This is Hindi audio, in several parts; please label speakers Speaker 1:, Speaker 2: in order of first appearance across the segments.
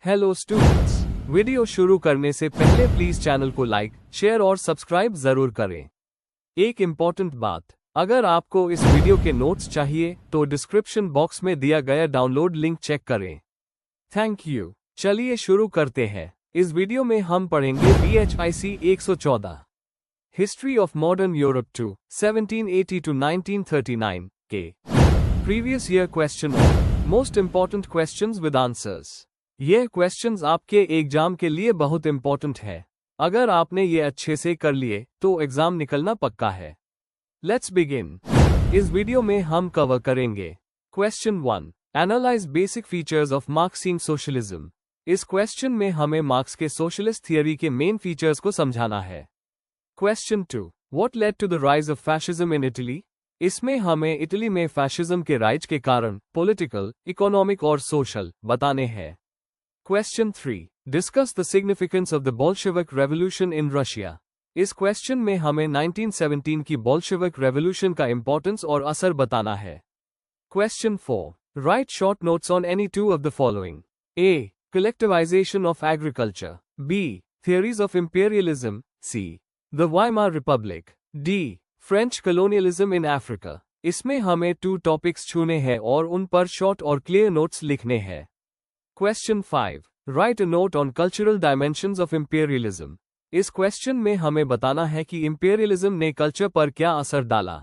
Speaker 1: हेलो स्टूडेंट्स, वीडियो शुरू करने से पहले प्लीज चैनल को लाइक, शेयर और सब्सक्राइब जरूर करें। एक इम्पॉर्टेंट बात, अगर आपको इस वीडियो के नोट्स चाहिए तो डिस्क्रिप्शन बॉक्स में दिया गया डाउनलोड लिंक चेक करें। Thank you. चलिए शुरू करते हैं। इस वीडियो में हम पढ़ेंगे BHIC 114 history of modern Europe to 1780 to 1939 के प्रीवियस ईयर क्वेश्चन और most important questions with answers. ये क्वेश्चंस आपके एग्जाम के लिए बहुत इंपॉर्टेंट है। अगर आपने ये अच्छे से कर लिए तो एग्जाम निकलना पक्का है। Let's begin. इस वीडियो में हम कवर करेंगे question 1, analyse basic features of Marxian socialism. इस क्वेश्चन में हमें मार्क्स के सोशलिस्ट थियरी के मेन फीचर्स को समझाना है। Question 2, what led to the rise of fascism in Italy. इसमें हमें इटली में फैशिज्म के राइज के कारण पॉलिटिकल, इकोनॉमिक और सोशल बताने हैं। Question 3, discuss the significance of the Bolshevik revolution in Russia. इस क्वेश्चन में हमें 1917 की बोल्शेविक रेवोल्यूशन का इंपॉर्टेंस और असर बताना है। Question 4, right short notes on any two of the following. A. Collectivization of agriculture. B. Theories of imperialism. C. The Weimar Republic. D. French colonialism in Africa. इसमें हमें 2 टॉपिक्स छूने हैं और उन पर शॉर्ट और क्लियर नोट्स लिखने हैं। Question 5, right a note on cultural dimensions of imperialism. इस क्वेश्चन में हमें बताना है कि इंपीरियलिज्म ने कल्चर पर क्या असर डाला।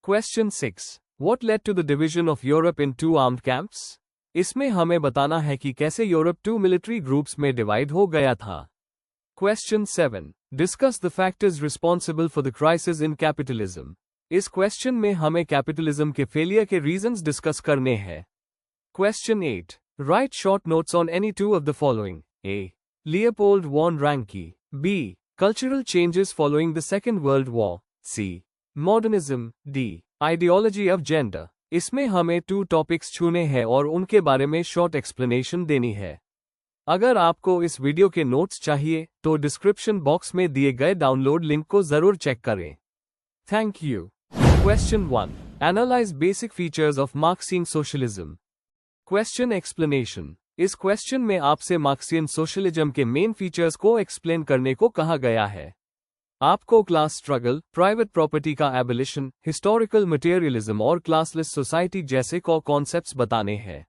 Speaker 1: Question 6, what led to the division of Europe in 2 armed camps. इसमें हमें बताना है कि कैसे यूरोप 2 मिलिट्री ग्रुप्स में डिवाइड हो गया था। Question 7, discuss the factors responsible for the crisis in capitalism. इस क्वेश्चन में हमें कैपिटलिज्म के फेलियर के रीजंस डिस्कस करने हैं। Question 8, right short notes on any 2 of the following. A. Leopold von Ranke. B. Cultural changes following the Second World War. C. Modernism. D. Ideology of gender. इसमें हमें 2 टॉपिक्स छूने हैं और उनके बारे में शॉर्ट एक्सप्लेनेशन देनी है। अगर आपको इस वीडियो के नोट्स चाहिए तो डिस्क्रिप्शन बॉक्स में दिए गए डाउनलोड लिंक को जरूर चेक करें। Thank you. Question 1, analyse basic features of Marxian socialism. Question explanation. इस क्वेश्चन में आपसे मार्क्सियन सोशलिज्म के मेन फीचर्स को एक्सप्लेन करने को कहा गया है। आपको क्लास स्ट्रगल, प्राइवेट प्रॉपर्टी का एबोलिशन, हिस्टोरिकल मटेरियलिज्म और क्लासलेस सोसाइटी जैसे कॉन्सेप्ट्स बताने हैं।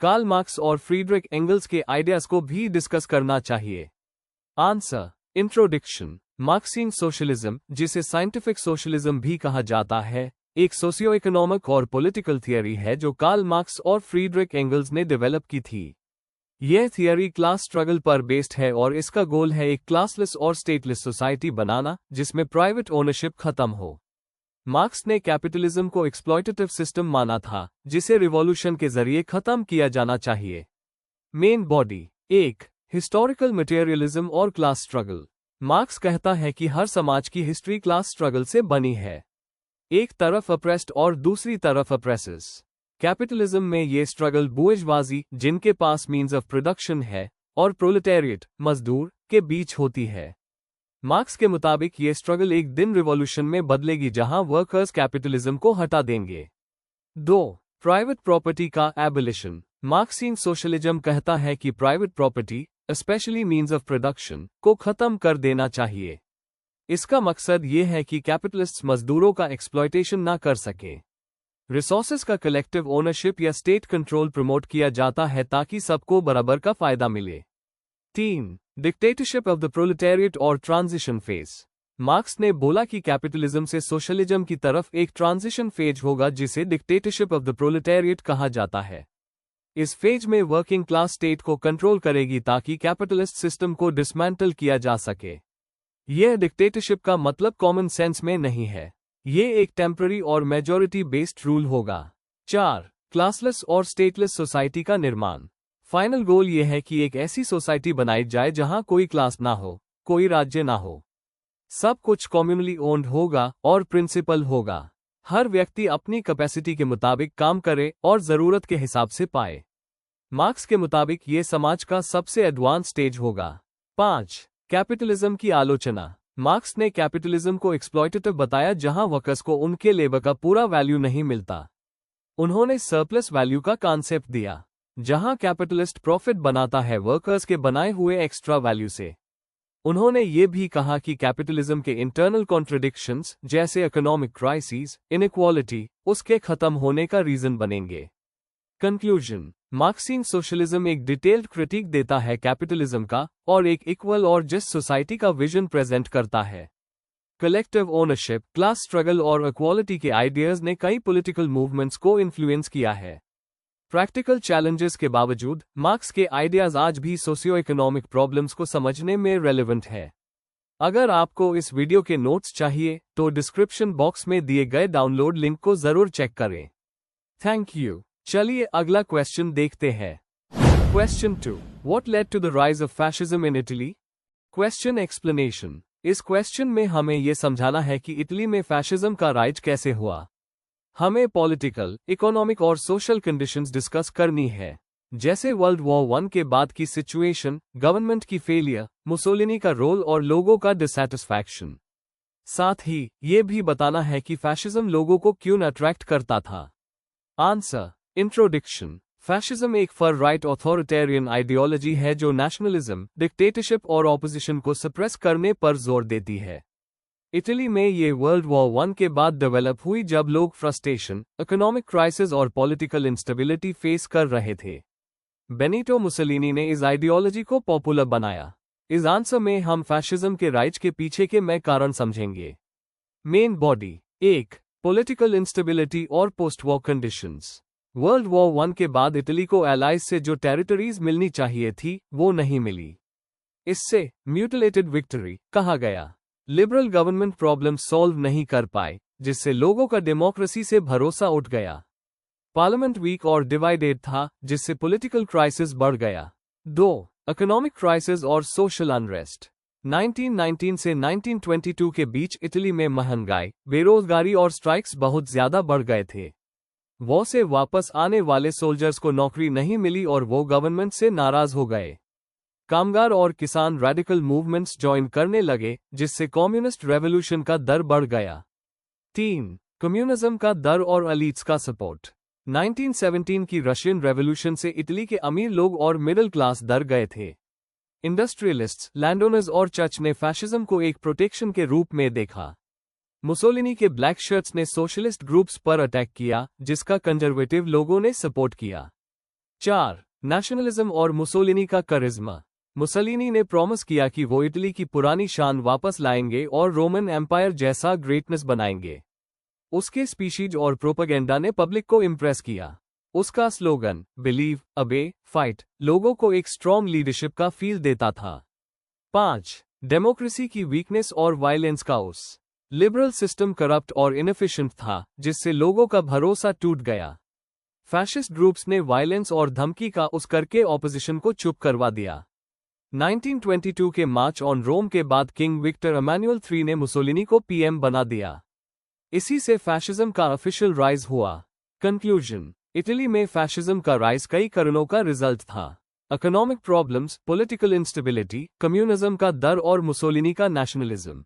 Speaker 1: कार्ल मार्क्स और फ्रीडरिक एंगल्स के आइडियाज को भी डिस्कस करना चाहिए। आंसर। इंट्रोडक्शन। मार्क्सियन सोशलिज्म, जिसे साइंटिफिक सोशलिज्म भी कहा जाता है, एक सोशियो इकोनॉमिक और पॉलिटिकल थियरी है जो कार्ल मार्क्स और फ्रीडरिक एंगल्स ने डेवलप की थी। यह थियरी क्लास स्ट्रगल पर बेस्ड है और इसका गोल है एक क्लासलेस और स्टेटलेस सोसाइटी बनाना जिसमें प्राइवेट ओनरशिप खत्म हो। मार्क्स ने कैपिटलिज्म को एक्सप्लॉयटेटिव सिस्टम माना था जिसे रिवॉल्यूशन के जरिए खत्म किया जाना चाहिए। Main body. 1. हिस्टोरिकल मटेरियलिज्म और क्लास स्ट्रगल। मार्क्स कहता है कि हर समाज की हिस्ट्री क्लास स्ट्रगल से बनी है। एक तरफ अप्रेस्ड और दूसरी तरफ अप्रेसर्स। कैपिटलिज्म में ये स्ट्रगल बुर्जुआजी, जिनके पास मीन्स ऑफ प्रोडक्शन है, और प्रोलेटेरिएट, मजदूर, के बीच होती है। मार्क्स के मुताबिक ये स्ट्रगल एक दिन रिवॉल्यूशन में बदलेगी जहां वर्कर्स कैपिटलिज्म को हटा देंगे। 2. प्राइवेट प्रॉपर्टी का एबोलिशन। मार्क्सियन सोशलिज्म कहता है कि private property, specially means of production, को खत्म कर देना चाहिए। इसका मकसद ये है कि कैपिटलिस्ट्स मजदूरों का एक्सप्लॉयटेशन ना कर सके। रिसोर्सेज का कलेक्टिव ओनरशिप या स्टेट कंट्रोल प्रमोट किया जाता है ताकि सबको बराबर का फायदा मिले। 3. डिक्टेटरशिप ऑफ द प्रोलेटेरिएट और ट्रांजिशन फेज। मार्क्स ने बोला कि कैपिटलिज्म से सोशलिज्म की तरफ एक ट्रांजिशन फेज होगा जिसे डिक्टेटरशिप ऑफ द प्रोलेटेरिएट कहा जाता है। इस फेज में वर्किंग क्लास स्टेट को कंट्रोल करेगी ताकि कैपिटलिस्ट सिस्टम को डिसमेंटल किया जा सके। यह डिक्टेटरशिप का मतलब कॉमन सेंस में नहीं है। ये एक टेम्पररी और मेजॉरिटी बेस्ड रूल होगा। 4. क्लासलेस और स्टेटलेस सोसाइटी का निर्माण। फाइनल गोल यह है कि एक ऐसी सोसाइटी बनाई जाए जहां कोई क्लास ना हो, कोई राज्य ना हो। सब कुछ कम्युनली ओन्ड होगा और प्रिंसिपल होगा। हर व्यक्ति अपनी कैपेसिटी के मुताबिक काम करे और जरूरत के हिसाब से पाए। मार्क्स के मुताबिक ये समाज का सबसे एडवांस स्टेज होगा। 5. कैपिटलिज्म की आलोचना। मार्क्स ने कैपिटलिज्म को एक्सप्लॉयटेटिव बताया जहां वर्कर्स को उनके लेबर का पूरा वैल्यू नहीं मिलता। उन्होंने सरप्लस वैल्यू का कॉन्सेप्ट दिया। जहां कैपिटलिस्ट प्रॉफिट बनाता है वर्कर्स के बनाए हुए एक्स्ट्रा वैल्यू से। उन्होंने ये भी कहा कि कैपिटलिज्म के इंटरनल कॉन्ट्रडिक्शंस जैसे इकोनॉमिक क्राइसिस, इनइक्वालिटी उसके खत्म होने का रीजन बनेंगे। कंक्लूजन, मार्क्सियन सोशलिज्म एक डिटेल्ड क्रिटिक देता है कैपिटलिज्म का और एक इक्वल और जस्ट सोसाइटी का विजन प्रेजेंट करता है। कलेक्टिव ओनरशिप, क्लास स्ट्रगल और इक्वालिटी के आइडियाज ने कई पॉलिटिकल मूवमेंट्स को इन्फ्लुएंस किया है। प्रैक्टिकल चैलेंजेस के बावजूद मार्क्स के आइडियाज आज भी सोशियो इकोनॉमिक प्रॉब्लम्स को समझने में रेलेवेंट है। अगर आपको इस वीडियो के नोट्स चाहिए तो डिस्क्रिप्शन बॉक्स में दिए गए डाउनलोड लिंक को जरूर चेक करें। Thank you. चलिए अगला क्वेश्चन देखते हैं। Question 2, what led to the rise of fascism in Italy? Question explanation, इस क्वेश्चन में हमें यह समझाना है कि इटली में फैशिज्म का राइज कैसे हुआ। हमें पॉलिटिकल, इकोनॉमिक और सोशल कंडीशंस डिस्कस करनी है, जैसे वर्ल्ड वॉर I के बाद की सिचुएशन, गवर्नमेंट की फेलियर, मुसोलिनी का रोल और लोगों का डिसैटिस्फैक्शन। साथ ही ये भी बताना है कि फैशिज्म लोगों को क्यों अट्रैक्ट करता था। आंसर, इंट्रोडक्शन, फैशिज्म एक फर राइट ऑथोरिटेरियन आइडियोलॉजी है जो नेशनलिज्म, डिक्टेटरशिप और ऑपोजिशन को सप्रेस करने पर जोर देती है। इटली में ये वर्ल्ड वॉर I के बाद डेवलप हुई जब लोग फ्रस्ट्रेशन, इकोनॉमिक क्राइसिस और पॉलिटिकल इंस्टेबिलिटी फेस कर रहे थे। बेनिटो मुसोलिनी ने इस आइडियोलॉजी को पॉपुलर बनाया। इस आंसर में हम फैशिज्म के राइज के पीछे के मैं कारण समझेंगे। Main body, 1. पॉलिटिकल इंस्टेबिलिटी और post war conditions. World war I के बाद इटली को एलाइज से जो टेरिटरीज मिलनी चाहिए थी वो नहीं मिली। इससे म्यूटिलेटेड विक्ट्री कहा गया। लिबरल गवर्नमेंट प्रॉब्लम सॉल्व नहीं कर पाए, जिससे लोगों का डेमोक्रेसी से भरोसा उठ गया। पार्लियामेंट वीक और डिवाइडेड था, जिससे पॉलिटिकल क्राइसिस बढ़ गया। 2. इकोनॉमिक क्राइसिस और सोशल अनरेस्ट। 1919 से 1922 के बीच इटली में महंगाई, बेरोजगारी और स्ट्राइक्स बहुत ज्यादा बढ़ गए थे। वॉर से वापस आने वाले सोल्जर्स को नौकरी नहीं मिली और वो गवर्नमेंट से नाराज हो गए। कामगार और किसान रेडिकल मूवमेंट्स ज्वाइन करने लगे, जिससे कम्युनिस्ट रेवोल्यूशन का दर बढ़ गया। 3. कम्युनिज्म का दर और एलीट्स का सपोर्ट। 1917 की रशियन रेवोल्यूशन से इटली के अमीर लोग और मिडिल क्लास डर गए थे। इंडस्ट्रियलिस्ट्स, लैंडओनर्स और चर्च ने फैशिज्म को एक प्रोटेक्शन के रूप में देखा। मुसोलिनी के ब्लैक शर्ट्स ने सोशलिस्ट ग्रुप्स पर अटैक किया, जिसका कंजर्वेटिव लोगों ने सपोर्ट किया। 4. नेशनलिज्म और मुसोलिनी का करिश्मा। मुसोलिनी ने प्रॉमिस किया कि वो इटली की पुरानी शान वापस लाएंगे और रोमन एम्पायर जैसा ग्रेटनेस बनाएंगे। उसके स्पीचेज और प्रोपेगेंडा ने पब्लिक को इम्प्रेस किया। उसका स्लोगन बिलीव, अबे, फाइट लोगों को एक स्ट्रॉन्ग लीडरशिप का फील देता था। 5. डेमोक्रेसी की वीकनेस और वायलेंस का उस। लिबरल सिस्टम करप्ट और इनएफिशिएंट था, जिससे लोगों का भरोसा टूट गया। फैशिस्ट ग्रुप्स ने वायलेंस और धमकी का उस करके ऑपोजिशन को चुप करवा दिया। 1922 के मार्च ऑन रोम के बाद किंग विक्टर इमैनुअल III ने मुसोलिनी को PM बना दिया। इसी से फैशिज्म का ऑफिशियल राइज हुआ। कंक्लूजन, इटली में फैशिज्म का राइज कई कारणों का रिजल्ट था। Economic problems, political instability, communism का दर और मुसोलिनी का नेशनलिज्म।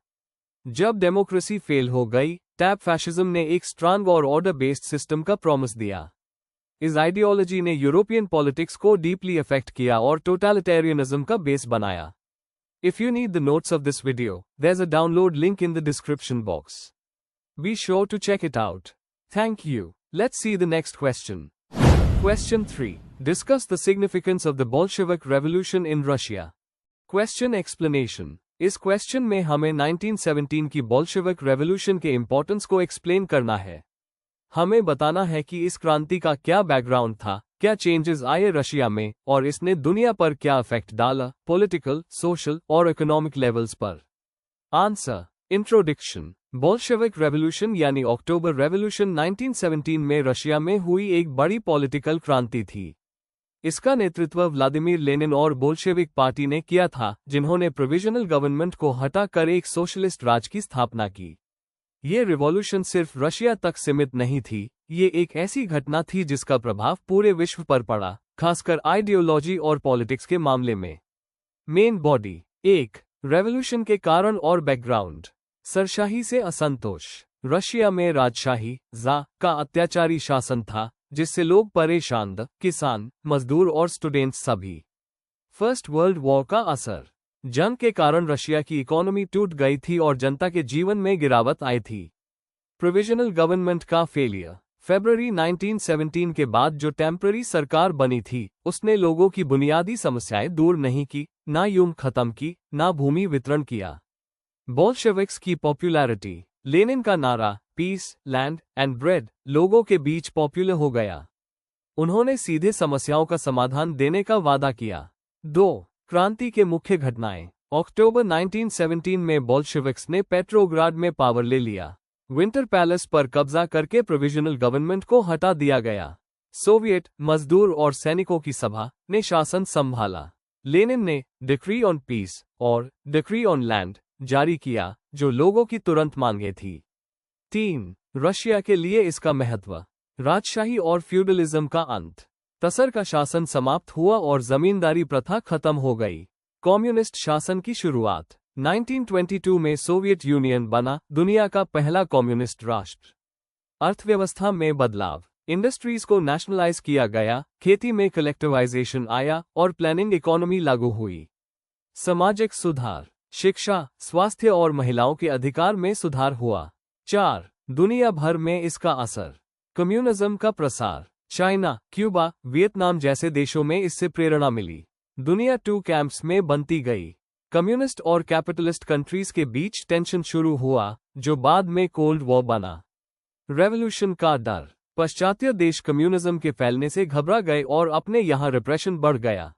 Speaker 1: जब डेमोक्रेसी फेल हो गई, टैब फैशिज्म ने एक स्ट्रांग और ऑर्डर बेस्ड सिस्टम का प्रॉमिस दिया। इस आइडियोलॉजी ने यूरोपियन पॉलिटिक्स को डीपली अफेक्ट किया और टोटलिटेरियनिज्म का बेस बनाया। If you need the notes of this video, there is a download link in the description box. Be sure to check it out. Thank you. Let's see the next question. Question 3, discuss the significance of the Bolshevik revolution in Russia. Question explanation, इस क्वेश्चन में हमें 1917 की बोल्शेविक रेवोल्यूशन के इंपॉर्टेंस को एक्सप्लेन करना है। हमें बताना है कि इस क्रांति का क्या बैकग्राउंड था, क्या चेंजेस आए रशिया में और इसने दुनिया पर क्या इफेक्ट डाला, पॉलिटिकल, सोशल और इकोनॉमिक लेवल्स पर। Answer, introduction. बोल्शेविक रेवोल्यूशन यानी अक्टूबर रेवोल्यूशन 1917 में रशिया में हुई एक बड़ी पॉलिटिकल क्रांति थी। इसका नेतृत्व व्लादिमीर लेनिन और बोल्शेविक पार्टी ने किया था, जिन्होंने प्रोविजनल गवर्नमेंट को हटाकर एक सोशलिस्ट राज की स्थापना की। ये रिवॉल्यूशन सिर्फ रशिया तक सीमित नहीं थी, ये एक ऐसी घटना थी जिसका प्रभाव पूरे विश्व पर पड़ा, खासकर आइडियोलॉजी और पॉलिटिक्स के मामले में। Main body. 1. रेवोल्यूशन के कारण और बैकग्राउंड। सरशाही से असंतोष। रशिया में राजशाही ज़ा का अत्याचारी शासन था, जिससे लोग परेशान थे, किसान, मजदूर और स्टूडेंट्स सभी। फर्स्ट वर्ल्ड वॉर का असर। जंग के कारण रशिया की इकोनॉमी टूट गई थी और जनता के जीवन में गिरावट आई थी। प्रोविजनल गवर्नमेंट का फेलियर। फरवरी 1917 के बाद जो टेम्पररी सरकार बनी थी, उसने लोगों की बुनियादी समस्याएं दूर नहीं की, ना युद्ध खत्म की, ना भूमि वितरण किया। बोल्शेविक्स की पॉपुलैरिटी। लेनिन का नारा पीस, लैंड एंड ब्रेड लोगों के बीच पॉपुलर हो गया। उन्होंने सीधे समस्याओं का समाधान देने का वादा किया। 2. क्रांति के मुख्य घटनाएं। अक्टूबर 1917 में बोल्शेविक्स ने पेट्रोग्राड में पावर ले लिया। विंटर पैलेस पर कब्जा करके प्रोविजनल गवर्नमेंट को हटा दिया गया। सोवियत, मजदूर और सैनिकों की सभा ने शासन संभाला। लेनिन ने डिक्री ऑन पीस और डिक्री ऑन लैंड जारी किया, जो लोगों की तुरंत मांगे थी। 3. रशिया के लिए इसका महत्व। राजशाही और फ्यूडलिज्म का अंत। तसर का शासन समाप्त हुआ और जमींदारी प्रथा खत्म हो गई। कम्युनिस्ट शासन की शुरुआत। 1922 में सोवियत यूनियन बना, दुनिया का पहला कम्युनिस्ट राष्ट्र। अर्थव्यवस्था में बदलाव। इंडस्ट्रीज को नेशनलाइज किया गया, खेती में कलेक्टिवाइजेशन आया और प्लानिंग इकोनॉमी लागू हुई। सामाजिक सुधार। शिक्षा, स्वास्थ्य और महिलाओं के अधिकार में सुधार हुआ। 4. दुनिया भर में इसका असर। कम्युनिज्म का प्रसार। चाइना, क्यूबा, वियतनाम जैसे देशों में इससे प्रेरणा मिली। दुनिया 2 कैंप्स में बनती गई। कम्युनिस्ट और कैपिटलिस्ट कंट्रीज के बीच टेंशन शुरू हुआ, जो बाद में कोल्ड वॉर बना। रेवोल्यूशन का डर। पाश्चात्य देश कम्युनिज्म के फैलने से घबरा गए और अपने यहाँ रिप्रेशन बढ़ गया।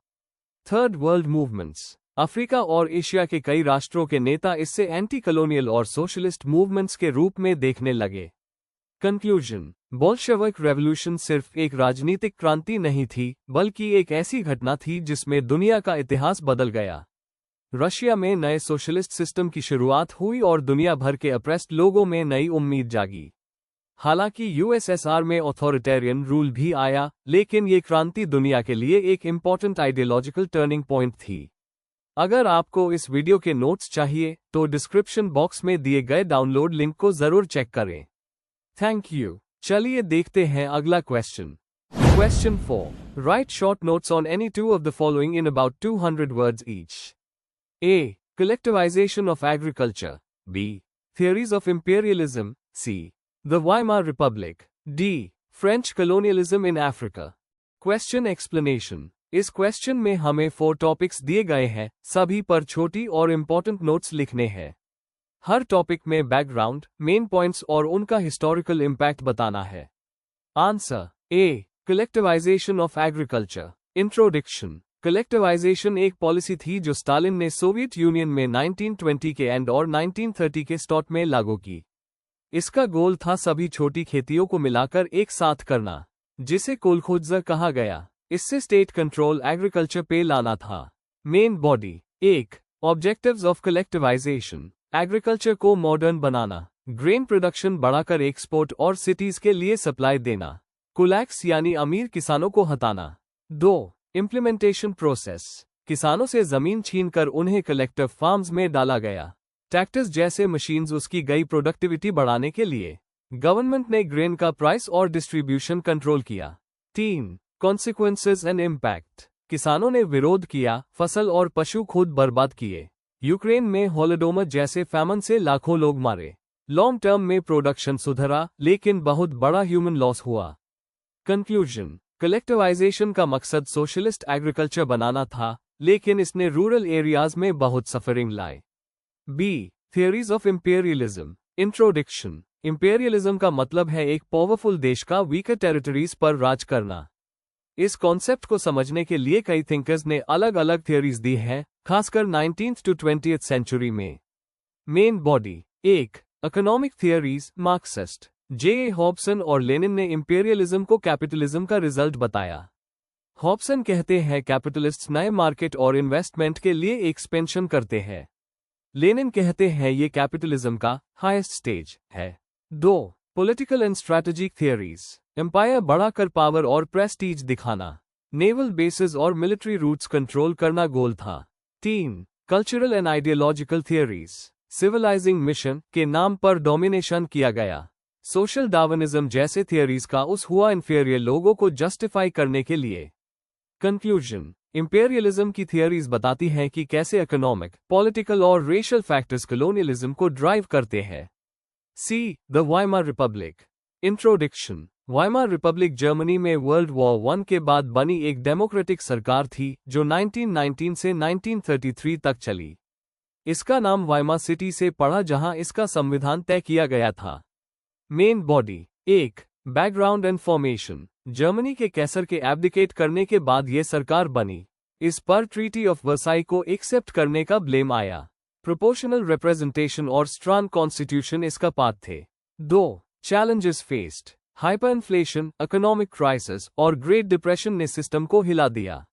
Speaker 1: Third world movements. अफ्रीका और एशिया के कई राष्ट्रों के नेता इससे एंटी कॉलोनियल और सोशलिस्ट मूवमेंट्स के रूप में देखने लगे। कंक्लूजन। बोल्शेविक रेवोल्यूशन सिर्फ एक राजनीतिक क्रांति नहीं थी, बल्कि एक ऐसी घटना थी जिसमें दुनिया का इतिहास बदल गया। रशिया में नए सोशलिस्ट सिस्टम की शुरुआत हुई और दुनिया भर के अप्रेस्ड लोगों में नई उम्मीद जागी। हालांकि यूएसएसआर में ऑथोरिटेरियन रूल भी आया, लेकिन ये क्रांति दुनिया के लिए एक इम्पॉर्टेंट आइडियोलॉजिकल टर्निंग पॉइंट थी। अगर आपको इस वीडियो के नोट्स चाहिए, तो डिस्क्रिप्शन बॉक्स में दिए गए डाउनलोड लिंक को जरूर चेक करें। Thank you. चलिए देखते हैं अगला question. Question 4. Right short notes on any two of the following in about 200 words each. A. Collectivization of agriculture. B. Theories of imperialism. C. The Weimar Republic. D. French colonialism in Africa. Question explanation. इस क्वेश्चन में हमें 4 टॉपिक्स दिए गए हैं, सभी पर छोटी और इम्पोर्टेंट नोट्स लिखने हैं। हर टॉपिक में बैकग्राउंड, मेन पॉइंट्स और उनका हिस्टोरिकल इम्पैक्ट बताना है। Answer A. Collectivisation of agriculture. Introduction. Collectivisation एक पॉलिसी थी जो स्टालिन ने सोवियत यूनियन में 1920 के एंड और 1930 के स्टार्ट में लागू की। इसका गोल था सभी छोटी खेतियों को मिलाकर एक साथ करना, जिसे कोलखोज्जा कहा गया। इससे स्टेट कंट्रोल एग्रीकल्चर पे लाना था। Main body. 1. Objectives of collectivisation. Agriculture को मॉडर्न बनाना, ग्रेन प्रोडक्शन बढ़ाकर एक्सपोर्ट और सिटीज के लिए सप्लाई देना, कुलैक्स यानी अमीर किसानों को हटाना। 2. Implementation process. किसानों से जमीन छीनकर उन्हें कलेक्टिव फार्म्स में डाला गया। ट्रैक्टर्स जैसे मशीन्स उसकी गई प्रोडक्टिविटी बढ़ाने के लिए। गवर्नमेंट ने ग्रेन का प्राइस और डिस्ट्रीब्यूशन कंट्रोल किया। 3. Consequences and impact. किसानों ने विरोध किया, फसल और पशु खुद बर्बाद किए। यूक्रेन में हॉलोडोमर जैसे फैमन से लाखों लोग मारे। लॉन्ग टर्म में प्रोडक्शन सुधरा, लेकिन बहुत बड़ा ह्यूमन लॉस हुआ। कंक्लूजन। कलेक्टिवाइजेशन का मकसद सोशलिस्ट एग्रीकल्चर बनाना था, लेकिन इसने रूरल एरियाज में बहुत सफरिंग लाए। B. Theories of imperialism. Introduction. Imperialism का मतलब है एक पावरफुल देश का वीकर टेरिटरीज पर राज करना। इस कॉन्सेप्ट को समझने के लिए कई थिंकर्स ने अलग अलग थियरीज दी हैं, खासकर 19th to 20th सेंचुरी में। Main body. 1. Economic theories. Marxist. J. Hobson और लेनिन ने इंपीरियलिज्म को कैपिटलिज्म का रिजल्ट बताया। हॉब्सन कहते हैं कैपिटलिस्ट्स नए मार्केट और इन्वेस्टमेंट के लिए एक्सपेंशन करते हैं। लेनिन कहते हैं ये कैपिटलिज्म का हाईएस्ट स्टेज है। 2. Political and strategic theories. Empire बढ़ाकर पावर और प्रेस्टीज दिखाना, नेवल बेसिस और मिलिट्री रूट्स कंट्रोल करना गोल था। 3. Cultural and ideological theories. Civilising mission के नाम पर डोमिनेशन किया गया। सोशल डार्विनिज्म जैसे थियरीज का उस हुआ इन्फीरियर लोगों को जस्टिफाई करने के लिए। कंक्लूजन, इंपेरियलिज्म की थियरीज बताती हैं कि कैसे इकोनॉमिक, पॉलिटिकल और रेशियल फैक्टर्स कॉलोनियलिज्म को ड्राइव करते हैं। See the Weimar Republic. Introduction. Weimar Republic Germany में वर्ल्ड वॉर I के बाद बनी एक डेमोक्रेटिक सरकार थी जो 1919 से 1933 तक चली। इसका नाम वाइमार सिटी से पड़ा जहां इसका संविधान तय किया गया था। Main body. 1. Background and formation. Germany के कैसर के एब्डिकेट करने के बाद यह सरकार बनी। इस पर ट्रीटी ऑफ वर्साई को एक्सेप्ट करने का ब्लेम आया। प्रोपोर्शनल रिप्रेजेंटेशन और स्ट्रॉन्ग कॉन्स्टिट्यूशन इसका पार्ट थे। 2. Challenges faced. Hyper inflation, economic crisis और ग्रेट डिप्रेशन ने सिस्टम को हिला दिया।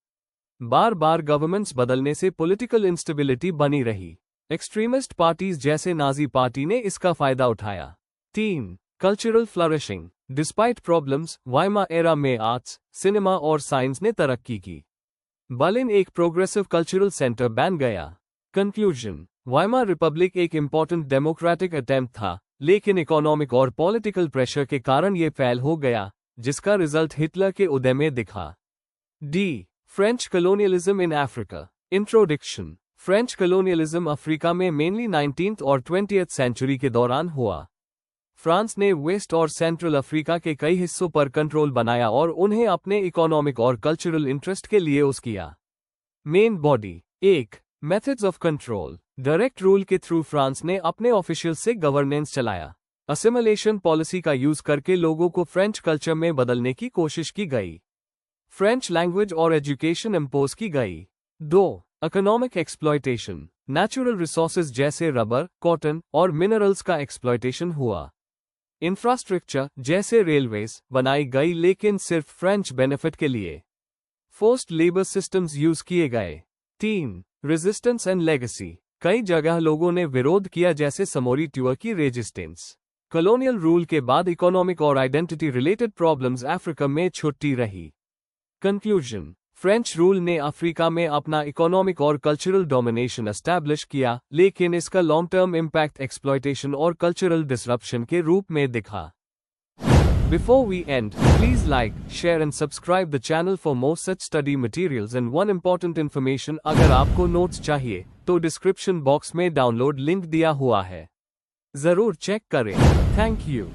Speaker 1: बार बार गवर्नमेंट्स बदलने से पॉलिटिकल इंस्टेबिलिटी बनी रही। एक्सट्रीमिस्ट पार्टीज जैसे नाजी पार्टी ने इसका फायदा उठाया। 3. Cultural flourishing. Despite problems, Weimar era में आर्ट्स, सिनेमा और साइंस ने तरक्की की। बर्लिन एक प्रोग्रेसिव कल्चरल सेंटर बन गया। कंक्लूजन, वाइमार रिपब्लिक एक इंपॉर्टेंट डेमोक्रेटिक अटेम्प्ट था, लेकिन इकोनॉमिक और पॉलिटिकल प्रेशर के कारण यह फेल हो गया, जिसका रिजल्ट हिटलर के उदय में दिखा। D. French colonialism in Africa. Introduction. French colonialism Africa में मेनली 19th और 20th सेंचुरी के दौरान हुआ। फ्रांस ने वेस्ट और सेंट्रल अफ्रीका के कई हिस्सों पर कंट्रोल बनाया और उन्हें अपने इकोनॉमिक और कल्चरल इंटरेस्ट के लिए यूज किया। Main body. 1. Methods of control. Direct rule के थ्रू फ्रांस ने अपने ऑफिशियल से गवर्नेंस चलाया। असिमिलेशन पॉलिसी का यूज करके लोगों को फ्रेंच कल्चर में बदलने की कोशिश की गई। फ्रेंच लैंग्वेज और एजुकेशन इम्पोज की गई। 2. Economic exploitation. नेचुरल रिसोर्सेज जैसे रबर, कॉटन और मिनरल्स का एक्सप्लॉयटेशन हुआ। इंफ्रास्ट्रक्चर जैसे रेलवेज बनाई गई, लेकिन सिर्फ फ्रेंच बेनिफिट के लिए। फोर्स्ड लेबर सिस्टम्स यूज किए गए। 3. Resistance and legacy. कई जगह लोगों ने विरोध किया, जैसे समोरी ट्यूअर की रेजिस्टेंस। कॉलोनियल रूल के बाद इकोनॉमिक और आइडेंटिटी रिलेटेड प्रॉब्लम्स अफ्रीका में छुट्टी रही। कंक्लूजन, फ्रेंच रूल ने अफ्रीका में अपना इकोनॉमिक और कल्चरल डोमिनेशन एस्टैब्लिश किया, लेकिन इसका लॉन्ग टर्म इम्पैक्ट एक्सप्लॉयटेशन और कल्चरल डिसरप्शन के रूप में दिखा। Before we end, please like, share and subscribe the channel for more such study materials and one important information, अगर आपको नोट्स चाहिए तो डिस्क्रिप्शन बॉक्स में डाउनलोड लिंक दिया हुआ है, जरूर चेक करें। Thank you.